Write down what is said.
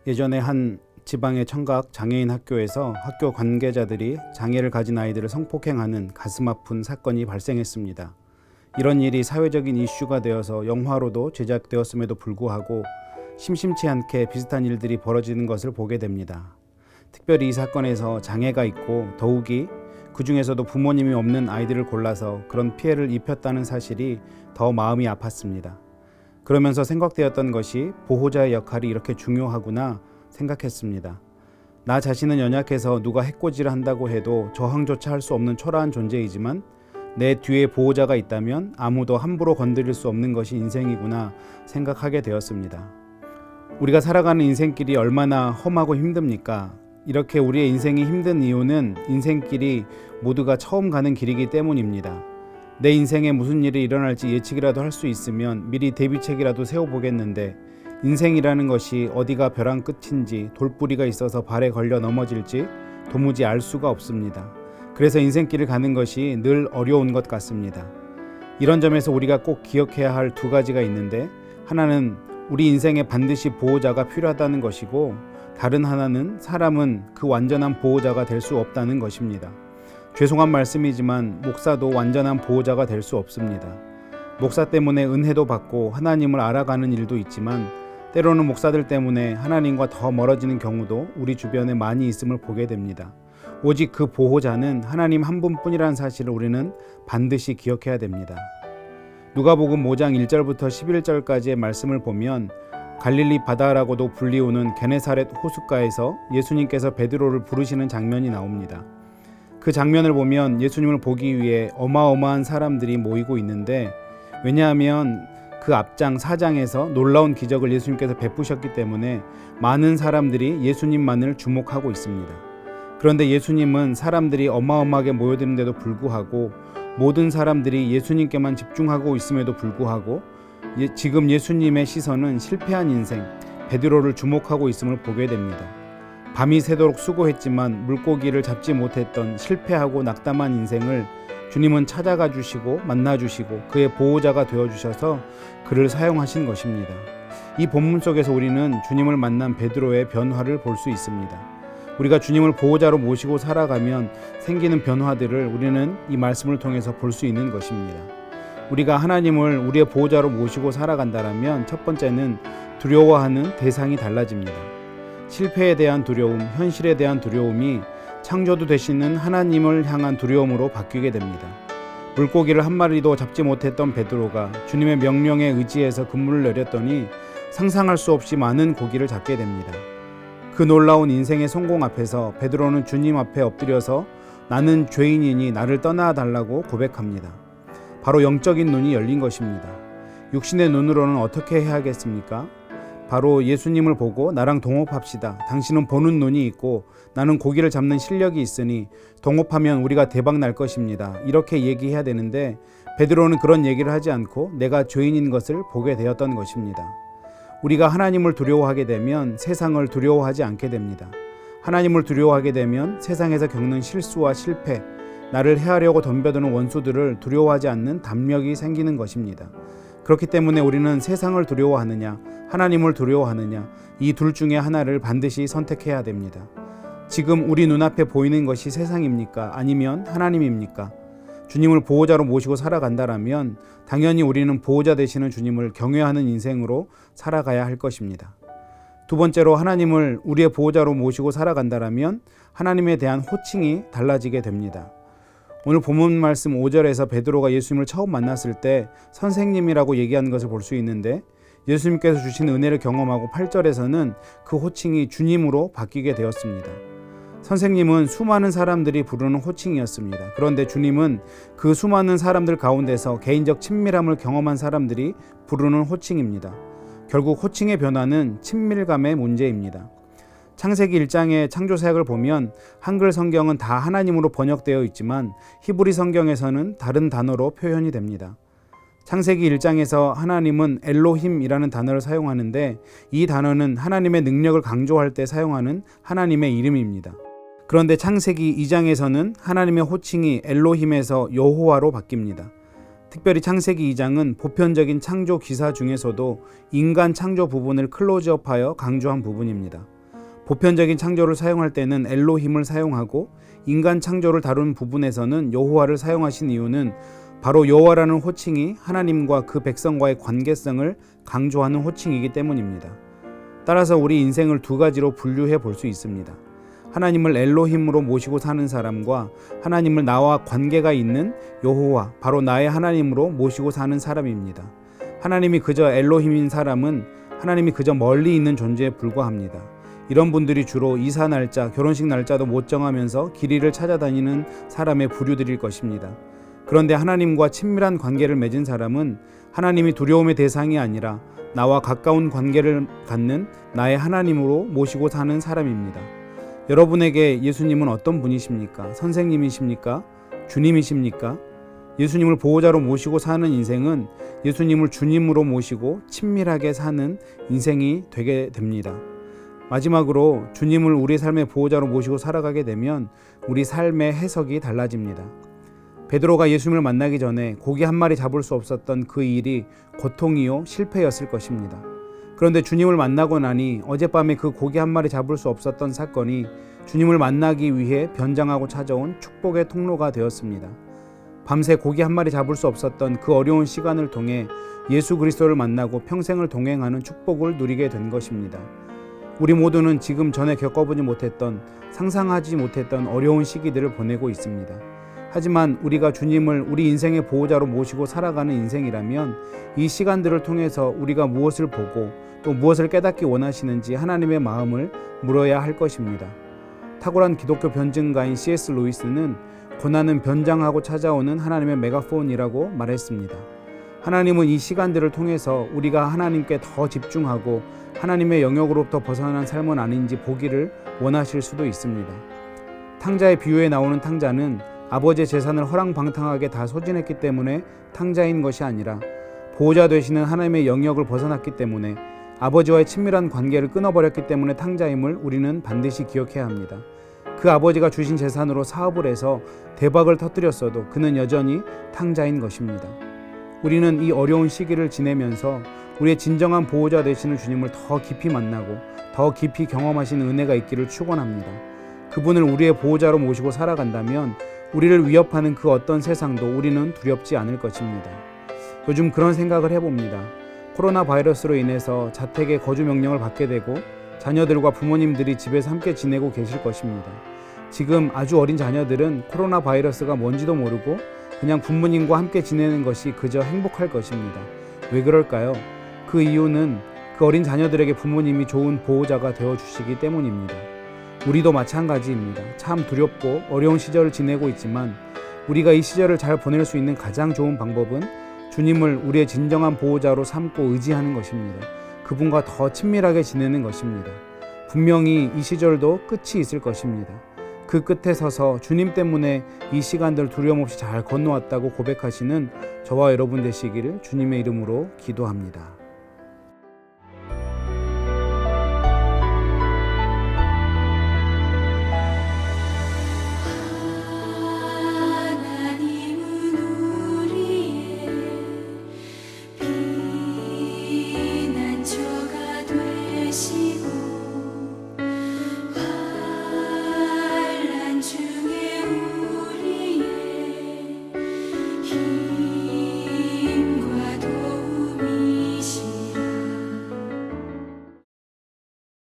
예전에 한 지방의 청각 장애인 학교에서 학교 관계자들이 장애를 가진 아이들을 성폭행하는 가슴 아픈 사건이 발생했습니다. 이런 일이 사회적인 이슈가 되어서 영화로도 제작되었음에도 불구하고 심심치 않게 비슷한 일들이 벌어지는 것을 보게 됩니다. 특별히 이 사건에서 장애가 있고 더욱이 그 중에서도 부모님이 없는 아이들을 골라서 그런 피해를 입혔다는 사실이 더 마음이 아팠습니다. 그러면서 생각되었던 것이 보호자의 역할이 이렇게 중요하구나 생각했습니다. 나 자신은 연약해서 누가 해코지를 한다고 해도 저항조차 할 수 없는 초라한 존재이지만 내 뒤에 보호자가 있다면 아무도 함부로 건드릴 수 없는 것이 인생이구나 생각하게 되었습니다. 우리가 살아가는 인생길이 얼마나 험하고 힘듭니까? 이렇게 우리의 인생이 힘든 이유는 인생길이 모두가 처음 가는 길이기 때문입니다. 내 인생에 무슨 일이 일어날지 예측이라도 할 수 있으면 미리 대비책이라도 세워보겠는데 인생이라는 것이 어디가 벼랑 끝인지 돌뿌리가 있어서 발에 걸려 넘어질지 도무지 알 수가 없습니다. 그래서 인생길을 가는 것이 늘 어려운 것 같습니다. 이런 점에서 우리가 꼭 기억해야 할 두 가지가 있는데, 하나는 우리 인생에 반드시 보호자가 필요하다는 것이고, 다른 하나는 사람은 그 완전한 보호자가 될 수 없다는 것입니다. 죄송한 말씀이지만 목사도 완전한 보호자가 될 수 없습니다. 목사 때문에 은혜도 받고 하나님을 알아가는 일도 있지만 때로는 목사들 때문에 하나님과 더 멀어지는 경우도 우리 주변에 많이 있음을 보게 됩니다. 오직 그 보호자는 하나님 한 분뿐이라는 사실을 우리는 반드시 기억해야 됩니다. 누가복음 5장 1절부터 11절까지의 말씀을 보면 갈릴리 바다라고도 불리우는 게네사렛 호숫가에서 예수님께서 베드로를 부르시는 장면이 나옵니다. 그 장면을 보면 예수님을 보기 위해 어마어마한 사람들이 모이고 있는데, 왜냐하면 그 앞장 4장에서 놀라운 기적을 예수님께서 베푸셨기 때문에 많은 사람들이 예수님만을 주목하고 있습니다. 그런데 예수님은 사람들이 어마어마하게 모여드는데도 불구하고 모든 사람들이 예수님께만 집중하고 있음에도 불구하고 지금 예수님의 시선은 실패한 인생 베드로를 주목하고 있음을 보게 됩니다. 밤이 새도록 수고했지만 물고기를 잡지 못했던 실패하고 낙담한 인생을 주님은 찾아가 주시고 만나 주시고 그의 보호자가 되어 주셔서 그를 사용하신 것입니다. 이 본문 속에서 우리는 주님을 만난 베드로의 변화를 볼 수 있습니다. 우리가 주님을 보호자로 모시고 살아가면 생기는 변화들을 우리는 이 말씀을 통해서 볼 수 있는 것입니다. 우리가 하나님을 우리의 보호자로 모시고 살아간다면 첫 번째는 두려워하는 대상이 달라집니다. 실패에 대한 두려움, 현실에 대한 두려움이 창조주 되시는 하나님을 향한 두려움으로 바뀌게 됩니다. 물고기를 한 마리도 잡지 못했던 베드로가 주님의 명령에 의지해서 그물을 내렸더니 상상할 수 없이 많은 고기를 잡게 됩니다. 그 놀라운 인생의 성공 앞에서 베드로는 주님 앞에 엎드려서 나는 죄인이니 나를 떠나 달라고 고백합니다. 바로 영적인 눈이 열린 것입니다. 육신의 눈으로는 어떻게 해야겠습니까? 바로 예수님을 보고 나랑 동업합시다. 당신은 보는 눈이 있고 나는 고기를 잡는 실력이 있으니 동업하면 우리가 대박 날 것입니다. 이렇게 얘기해야 되는데 베드로는 그런 얘기를 하지 않고 내가 죄인인 것을 보게 되었던 것입니다. 우리가 하나님을 두려워하게 되면 세상을 두려워하지 않게 됩니다. 하나님을 두려워하게 되면 세상에서 겪는 실수와 실패, 나를 해하려고 덤벼드는 원수들을 두려워하지 않는 담력이 생기는 것입니다. 그렇기 때문에 우리는 세상을 두려워하느냐, 하나님을 두려워하느냐, 이 둘 중에 하나를 반드시 선택해야 됩니다. 지금 우리 눈앞에 보이는 것이 세상입니까? 아니면 하나님입니까? 주님을 보호자로 모시고 살아간다면 당연히 우리는 보호자 되시는 주님을 경외하는 인생으로 살아가야 할 것입니다. 두 번째로 하나님을 우리의 보호자로 모시고 살아간다면 하나님에 대한 호칭이 달라지게 됩니다. 오늘 본문 말씀 5절에서 베드로가 예수님을 처음 만났을 때 선생님이라고 얘기하는 것을 볼 수 있는데, 예수님께서 주신 은혜를 경험하고 8절에서는 그 호칭이 주님으로 바뀌게 되었습니다. 선생님은 수많은 사람들이 부르는 호칭이었습니다. 그런데 주님은 그 수많은 사람들 가운데서 개인적 친밀함을 경험한 사람들이 부르는 호칭입니다. 결국 호칭의 변화는 친밀감의 문제입니다. 창세기 1장의 창조 사역을 보면 한글 성경은 다 하나님으로 번역되어 있지만 히브리 성경에서는 다른 단어로 표현이 됩니다. 창세기 1장에서 하나님은 엘로힘이라는 단어를 사용하는데 이 단어는 하나님의 능력을 강조할 때 사용하는 하나님의 이름입니다. 그런데 창세기 2장에서는 하나님의 호칭이 엘로힘에서 여호와로 바뀝니다. 특별히 창세기 2장은 보편적인 창조 기사 중에서도 인간 창조 부분을 클로즈업하여 강조한 부분입니다. 보편적인 창조를 사용할 때는 엘로힘을 사용하고 인간 창조를 다룬 부분에서는 여호와를 사용하신 이유는 바로 여호와라는 호칭이 하나님과 그 백성과의 관계성을 강조하는 호칭이기 때문입니다. 따라서 우리 인생을 두 가지로 분류해 볼 수 있습니다. 하나님을 엘로힘으로 모시고 사는 사람과 하나님을 나와 관계가 있는 여호와, 바로 나의 하나님으로 모시고 사는 사람입니다. 하나님이 그저 엘로힘인 사람은 하나님이 그저 멀리 있는 존재에 불과합니다. 이런 분들이 주로 이사 날짜, 결혼식 날짜도 못 정하면서 길이를 찾아다니는 사람의 부류들일 것입니다. 그런데 하나님과 친밀한 관계를 맺은 사람은 하나님이 두려움의 대상이 아니라 나와 가까운 관계를 갖는 나의 하나님으로 모시고 사는 사람입니다. 여러분에게 예수님은 어떤 분이십니까? 선생님이십니까? 주님이십니까? 예수님을 보호자로 모시고 사는 인생은 예수님을 주님으로 모시고 친밀하게 사는 인생이 되게 됩니다. 마지막으로 주님을 우리 삶의 보호자로 모시고 살아가게 되면 우리 삶의 해석이 달라집니다. 베드로가 예수님을 만나기 전에 고기 한 마리 잡을 수 없었던 그 일이 고통이요 실패였을 것입니다. 그런데 주님을 만나고 나니 어젯밤에 그 고기 한 마리 잡을 수 없었던 사건이 주님을 만나기 위해 변장하고 찾아온 축복의 통로가 되었습니다. 밤새 고기 한 마리 잡을 수 없었던 그 어려운 시간을 통해 예수 그리스도를 만나고 평생을 동행하는 축복을 누리게 된 것입니다. 우리 모두는 지금 전에 겪어보지 못했던, 상상하지 못했던 어려운 시기들을 보내고 있습니다. 하지만 우리가 주님을 우리 인생의 보호자로 모시고 살아가는 인생이라면 이 시간들을 통해서 우리가 무엇을 보고 또 무엇을 깨닫기 원하시는지 하나님의 마음을 물어야 할 것입니다. 탁월한 기독교 변증가인 C.S. 루이스는 고난은 변장하고 찾아오는 하나님의 메가폰이라고 말했습니다. 하나님은 이 시간들을 통해서 우리가 하나님께 더 집중하고 하나님의 영역으로부터 벗어난 삶은 아닌지 보기를 원하실 수도 있습니다. 탕자의 비유에 나오는 탕자는 아버지의 재산을 허랑방탕하게 다 소진했기 때문에 탕자인 것이 아니라 보호자 되시는 하나님의 영역을 벗어났기 때문에 아버지와의 친밀한 관계를 끊어버렸기 때문에 탕자임을 우리는 반드시 기억해야 합니다. 그 아버지가 주신 재산으로 사업을 해서 대박을 터뜨렸어도 그는 여전히 탕자인 것입니다. 우리는 이 어려운 시기를 지내면서 우리의 진정한 보호자 되시는 주님을 더 깊이 만나고 더 깊이 경험하시는 은혜가 있기를 축원합니다. 그분을 우리의 보호자로 모시고 살아간다면 우리를 위협하는 그 어떤 세상도 우리는 두렵지 않을 것입니다. 요즘 그런 생각을 해봅니다. 코로나 바이러스로 인해서 자택의 거주 명령을 받게 되고 자녀들과 부모님들이 집에서 함께 지내고 계실 것입니다. 지금 아주 어린 자녀들은 코로나 바이러스가 뭔지도 모르고 그냥 부모님과 함께 지내는 것이 그저 행복할 것입니다. 왜 그럴까요? 그 이유는 그 어린 자녀들에게 부모님이 좋은 보호자가 되어주시기 때문입니다. 우리도 마찬가지입니다. 참 두렵고 어려운 시절을 지내고 있지만 우리가 이 시절을 잘 보낼 수 있는 가장 좋은 방법은 주님을 우리의 진정한 보호자로 삼고 의지하는 것입니다. 그분과 더 친밀하게 지내는 것입니다. 분명히 이 시절도 끝이 있을 것입니다. 그 끝에 서서 주님 때문에 이 시간들 두려움 없이 잘 건너왔다고 고백하시는 저와 여러분 되시기를 주님의 이름으로 기도합니다.